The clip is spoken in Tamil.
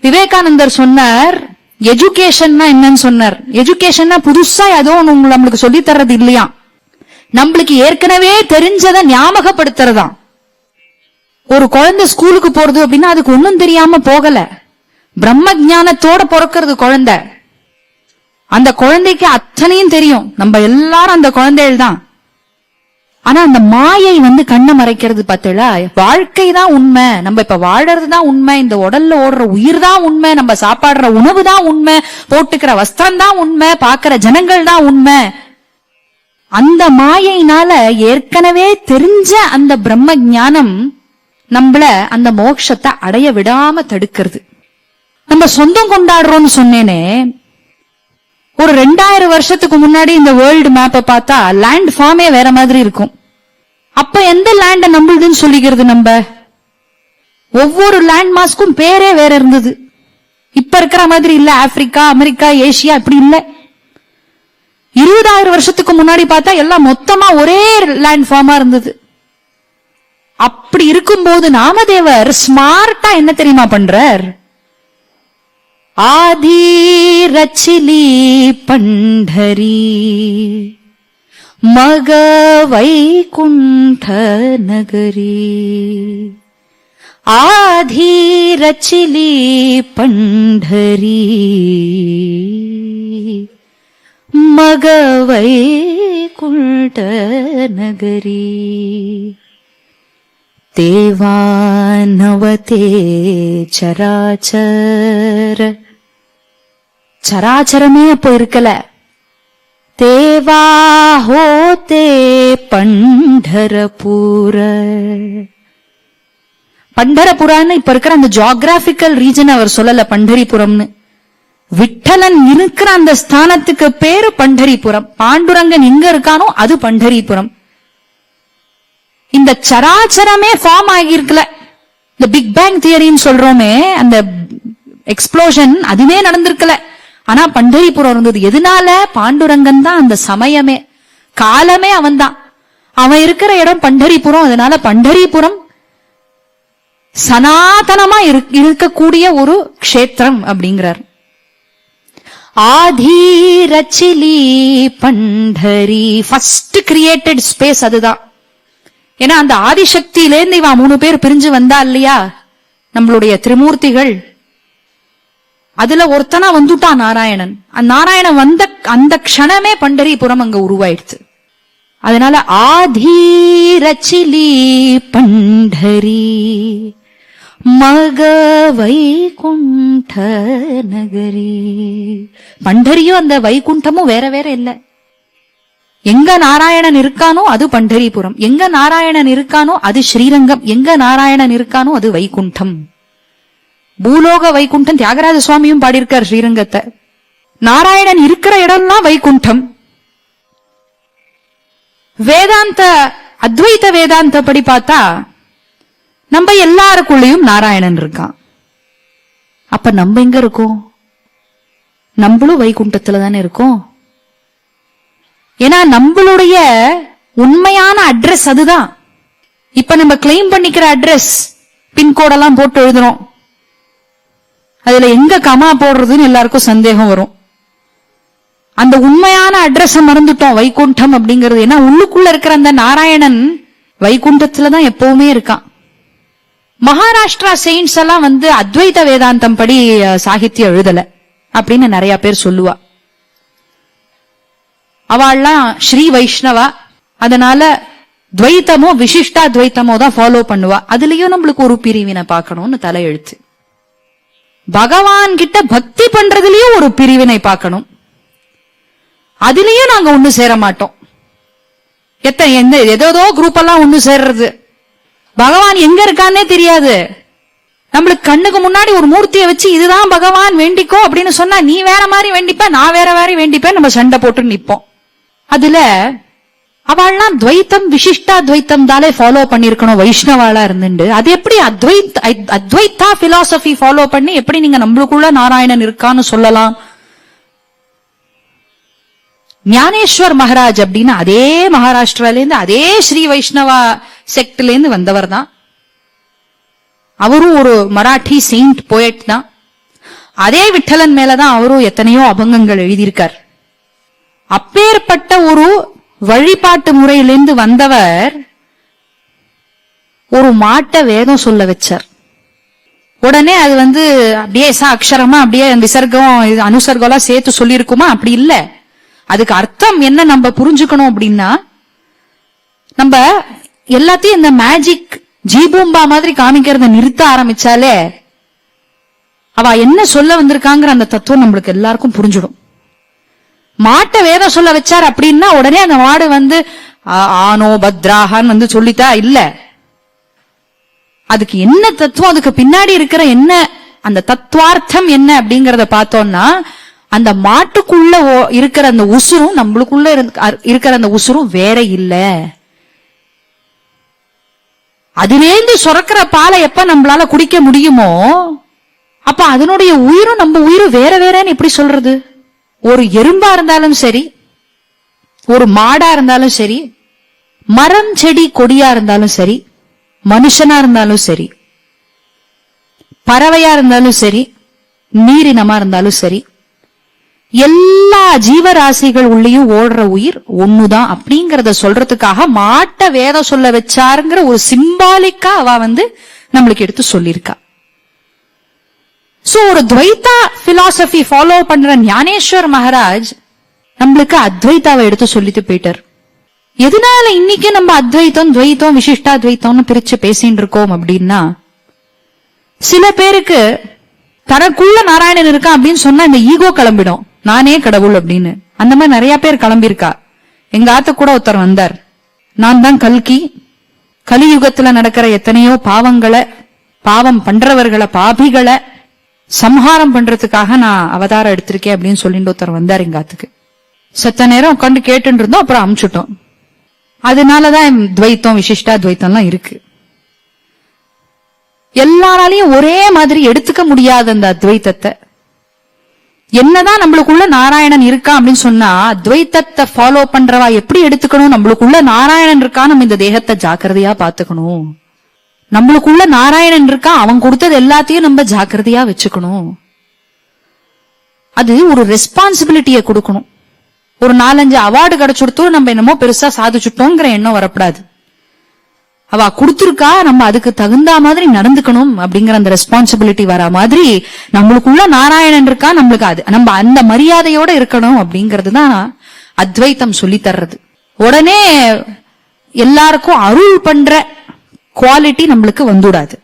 விவேகானந்தர் சொன்னார், எஜுகேஷன்னா என்னன்னு சொன்னார். எஜுகேஷன்னா புதுசா ஏதோ நம்மளுக்கு சொல்லி தர்றது இல்லையா, நம்மளுக்கு ஏற்கனவே தெரிஞ்சதை ஞாபகப்படுத்துறதா. ஒரு குழந்தை ஸ்கூலுக்கு போறது அப்படின்னா அதுக்கு ஒன்னும் தெரியாம போகல, பிரம்ம ஞானத்தோட பிறக்கிறது குழந்தை. அந்த குழந்தைக்கு அத்தனையும் தெரியும், நம்ம எல்லாரும் அந்த குழந்தைகள் தான். ஆனா அந்த மாயை கண்ணை மறைக்கிறது. பார்த்தா வாழ்க்கை தான் உண்மை, நம்ம இப்ப வாழறது தான் உண்மை, இந்த உடல்ல ஓடுற உயிர் தான் உண்மை, நம்ம சாப்பாடுற உணவு தான் உண்மை, போட்டுக்கிற வஸ்திரம் தான் உண்மை, பாக்குற ஜனங்கள் தான் உண்மை. அந்த மாயையினால ஏற்கனவே தெரிஞ்ச அந்த பிரம்ம ஞானம் நம்மள அந்த மோட்சத்தை அடைய விடாம தடுக்கிறது. நம்ம சொந்தம் கொண்டாடுறோம்னு சொன்னேனே, ஒரு 2000 வருஷத்துக்கு முன்னாடி இந்த வேர்ல்டு மேப்பை பார்த்தா லேண்ட் ஃபார்மே வேற மாதிரி இருக்கும். அப்ப எந்த லேண்ட நம்மளுதுன்னு சொல்லிக்கிறது? நம்ம ஒவ்வொரு லேண்ட் மாஸ்க்கும் பேரே வேற இருந்தது. இப்ப இருக்கிற மாதிரி இல்ல, ஆப்பிரிக்கா, அமெரிக்கா, ஏசியா இப்படி இல்ல. 20,000 வருஷத்துக்கு முன்னாடி பார்த்தா எல்லாம் மொத்தமா ஒரே லேண்ட் ஃபார்மா இருந்தது. அப்படி இருக்கும்போது நாமதேவர் ஸ்மார்ட்டா என்ன தெரியுமா பண்றார்? ஆதி ரச்சிலி பண்டரி மக வைகுண்ட நகரி, ஆதி ரச்சிலி பண்டரி மக வைகுண்ட நகரி, தேவானவதே சராச்சர. சராச்சரமே அப்போ இருக்கல. தேவா ஹோதே பண்டரபுர. பண்டரபுரான்னு இப்ப இருக்கிற அந்த ஜியோகிராபிக்கல் ரீஜன் அவர் சொல்லல பண்டரிபுரம்னு. விட்டலன் இருக்கிற அந்த ஸ்தானத்துக்கு பேரு பண்டரிபுரம். பாண்டுரங்கன் எங்க இருக்கானோ அது பண்டரிபுரம். இந்த சராச்சரமே ஃபார்ம் ஆகியிருக்கல. இந்த பிக் பேங் தியரின்னு சொல்றோமே, அந்த எக்ஸ்ப்ளோஷன் அதுவே நடந்திருக்கல. ஆனா பண்டரிபுரம் இருந்தது. எதனால? பாண்டுரங்கன் தான் அந்த சமயமே, காலமே அவன் தான். அவன் இருக்கிற இடம் பண்டரிபுரம். அதனால பண்டரிபுரம் சனாதனமா இருக்கக்கூடிய ஒரு க்ஷேத்திரம் அப்படிங்கிறார். ஆதி ரச்சிலி பண்டரி, ஃபர்ஸ்ட் கிரியேட்டட் ஸ்பேஸ் அதுதான். ஏன்னா அந்த ஆதிசக்தியிலேருந்து இவன் 3 பேர் பிரிஞ்சு வந்தா இல்லையா, நம்மளுடைய திரிமூர்த்திகள். அதுல ஒருத்தனா வந்துட்டான் நாராயணன். நாராயணன் வந்த அந்த க்ஷணமே பண்டரிபுரம் அங்க உருவாயிடுச்சு. அதனால ஆதி ரச்சிலி பண்டரி மக வைகுண்ட நகரி. பண்டரியும் அந்த வைகுண்டமும் வேற வேற இல்ல. எங்க நாராயணன் இருக்கானோ அது பண்டரிபுரம், எங்க நாராயணன் இருக்கானோ அது ஸ்ரீரங்கம், எங்க நாராயணன் இருக்கானோ அது வைகுண்டம். பூலோக வைகுண்டம் தியாகராஜ சுவாமியும் பாடியிருக்கார் ஸ்ரீரங்கத்தை. நாராயணன் இருக்கிற இடம்லாம் வைகுண்டம். வேதாந்த அத்வைத வேதாந்த படி பார்த்தா நம்ம எல்லாருக்குள்ளேயும் நாராயணன் இருக்கான். அப்ப நம்ம எங்க இருக்கோம்? நம்மளும் வைகுண்டத்துல தானே இருக்கோம். ஏன்னா நம்மளுடைய உண்மையான அட்ரஸ் அதுதான். இப்ப நம்ம கிளைம் பண்ணிக்கிற அட்ரஸ் பின்கோடெல்லாம் போட்டு எழுதுறோம். அதுல எங்க கமா போடுறதுன்னு எல்லாருக்கும் சந்தேகம் வரும். அந்த உண்மையான அட்ரஸ் மறந்துட்டோம், வைகுண்டம் அப்படிங்கிறது. ஏன்னா உள்ளுக்குள்ள இருக்கிற அந்த நாராயணன் வைகுண்டத்துலதான் எப்பவுமே இருக்கான். மகாராஷ்டிரா செயின்ஸ் எல்லாம் அத்வைத வேதாந்தம் படி சாகித்யம் எழுதல அப்படின்னு நிறைய பேர் சொல்லுவா. அவள்லாம் ஸ்ரீ வைஷ்ணவா, அதனால துவைத்தமோ விசிஷ்டா துவைத்தமோ தான் ஃபாலோ பண்ணுவா. அதுலயும் நம்மளுக்கு ஒரு பிரிவினை பார்க்கணும்னு தலையெழுத்து. பகவான் கிட்ட பக்தி பண்றதுலயும் ஒரு பிரிவினை பார்க்கணும். அதுலயும் நாங்க ஒண்ணு சேர மாட்டோம். ஏதோ குரூப் எல்லாம் ஒண்ணு சேர்றது. பகவான் எங்க இருக்கான்னே தெரியாது. நம்மளுக்கு கண்ணுக்கு முன்னாடி ஒரு மூர்த்தியை வச்சு இதுதான் பகவான் வேண்டிக்கோ அப்படின்னு சொன்னா நீ வேற மாதிரி வேண்டிப்ப, நான் வேற மாதிரி வேண்டிப்பேன், நம்ம சண்டை போட்டு நிப்போம். அதுல அவள்லாம் துவைத்தம் விசிஷ்டா துவைத்தம் தாலே ஃபாலோ பண்ணிருக்கணும் வைஷ்ணவாளா இருந்துண்டு. அது எப்படி அத்வைத்தா பிலாசபி ஃபாலோ பண்ணி எப்படி நீங்க நம்மளுக்குள்ள நாராயணன் இருக்கான்னு சொல்லலாம்? ஞானேஸ்வர் மகாராஜ் அப்படின்னு அதே மகாராஷ்டிரால இருந்து அதே ஸ்ரீ வைஷ்ணவா செக்ட்ல இருந்து வந்தவர் தான். அவரும் ஒரு மராட்டி செயின்ட் போயட் தான். அதே விட்டலன் மேலதான் அவரும் எத்தனையோ அபங்கங்கள் எழுதியிருக்கார். அப்பேற்பட்ட ஒரு வழிபாட்டு முறையிலிருந்து வந்தவர் ஒரு மாட்டை வேதம் சொல்ல வச்சார். உடனே அது அப்படியே அக்ஷரமா அப்படியே விசர்க்கம் அனுசர்கம் சேர்த்து சொல்லிருக்குமா? அப்படி இல்ல. அதுக்கு அர்த்தம் என்ன நம்ம புரிஞ்சுக்கணும் அப்படின்னா, நம்ம எல்லாத்தையும் இந்த மேஜிக் ஜீபூம்பா மாதிரி காமிக்கிறத நிறுத்த ஆரம்பிச்சாலே அவ என்ன சொல்ல வந்திருக்காங்கிற அந்த தத்துவம் நம்மளுக்கு எல்லாருக்கும் புரிஞ்சிடும். மாட்டை வேதம் சொல்ல வச்சார் அப்படின்னா உடனே அந்த மாடு ஆனோ பத்ராகான்னு சொல்லிட்டா இல்ல. அதுக்கு என்ன தத்துவம், அதுக்கு பின்னாடி இருக்கிற என்ன அந்த தத்துவார்த்தம் என்ன அப்படிங்கறத பார்த்தோம்னா, அந்த மாட்டுக்குள்ள இருக்கிற அந்த உசுரும் நம்மளுக்குள்ள இருக்கிற அந்த உசுரும் வேற இல்ல. அதிலேந்து சுரக்கிற பாலை எப்ப நம்மளால குடிக்க முடியுமோ அப்ப அதனுடைய உயிரும் நம்ம உயிரும் வேற வேறன்னு எப்படி சொல்றது? ஒரு எறும்பா இருந்தாலும் சரி, ஒரு மாடா இருந்தாலும் சரி, மரம் செடி கொடியா இருந்தாலும் சரி, மனுஷனா இருந்தாலும் சரி, பறவையா இருந்தாலும் சரி, நீரினமா இருந்தாலும் சரி, எல்லா ஜீவராசிகள் உள்ளேயும் ஓடுற உயிர் ஒண்ணுதான் அப்படிங்கறத சொல்றதுக்காக மாட்ட வேதம் சொல்ல வச்சாருங்கிற ஒரு சிம்பாலிக்கா அவ நம்மளுக்கு எடுத்து சொல்லிருக்கா. சோ ஒரு துவைதா பிலாசபி ஃபாலோ பண்ற ஞானேஸ்வர் மகாராஜ் நம்மளுக்கு அத்வைதாவை எடுத்து சொல்லிட்டு போயிட்டார். எதனால இன்னைக்கு நம்ம அத்வைத்தம் துவைத்தம் விசிஷ்டா துவைத்தம்னு பிரிச்சு பேசிட்டு இருக்கோம் அப்படின்னா, சில பேருக்கு தனக்குள்ள நாராயணன் இருக்கான் அப்படின்னு சொன்னா இந்த ஈகோ கிளம்பிடும், நானே கடவுள் அப்படின்னு. அந்த மாதிரி நிறைய பேர் கிளம்பியிருக்கா. எங்க ஆத்து கூட ஒருத்தர் வந்தார், நான் தான் கல்கி, கலியுகத்துல நடக்கிற எத்தனையோ பாவம் பண்றவர்களை பாபிகளை சம்ஹாரம் பண்றதுக்காக நான் அவதாரம் எடுத்திருக்கேன் அப்படின்னு சொல்லிட்டு ஒருத்தர் வந்தார் எங்க ஆத்துக்கு. சத்த நேரம் உட்காந்து கேட்டு இருந்தோம், அப்புறம் அமுச்சுட்டோம். அதனாலதான் துவைத்தம் விசிஷ்டா துவைத்தம்லாம் இருக்கு. எல்லாராலையும் ஒரே மாதிரி எடுத்துக்க முடியாத அந்த அத்வைத்தத்தை, என்னதான் நம்மளுக்குள்ள நாராயணன் இருக்கா அப்படின்னு சொன்னா அத்வைத்தத்தை ஃபாலோ பண்றவா எப்படி எடுத்துக்கணும்? நம்மளுக்குள்ள நாராயணன் இருக்கா, நம்ம இந்த தேகத்தை ஜாக்கிரதையா பாத்துக்கணும். நம்மளுக்குள்ள நாராயணன் இருக்கா, அவன் கொடுத்தது எல்லாத்தையும் நம்ம ஜாக்கிரதையா வச்சுக்கணும். அது ஒரு ரெஸ்பான்சிபிலிட்டியை கொடுக்கணும். ஒரு 4-5 அவார்டு கிடைச்சுடுத்தோம் நம்ம என்னமோ பெருசா சாதிச்சுட்டோங்கிற எண்ணம் வரக்கூடாது. அவ கொடுத்திருக்கா, நம்ம அதுக்கு தகுந்த மாதிரி நடந்துக்கணும் அப்படிங்கிற அந்த ரெஸ்பான்சிபிலிட்டி வர மாதிரி நம்மளுக்குள்ள நாராயணன் இருக்கா, நம்மளுக்கு நம்ம அந்த மரியாதையோட இருக்கணும் அப்படிங்கறதுதான் அத்வைத்தம் சொல்லி தர்றது. உடனே எல்லாருக்கும் அருள் பண்ற குவாலிட்டி நம்மளுக்கு வந்துடாது.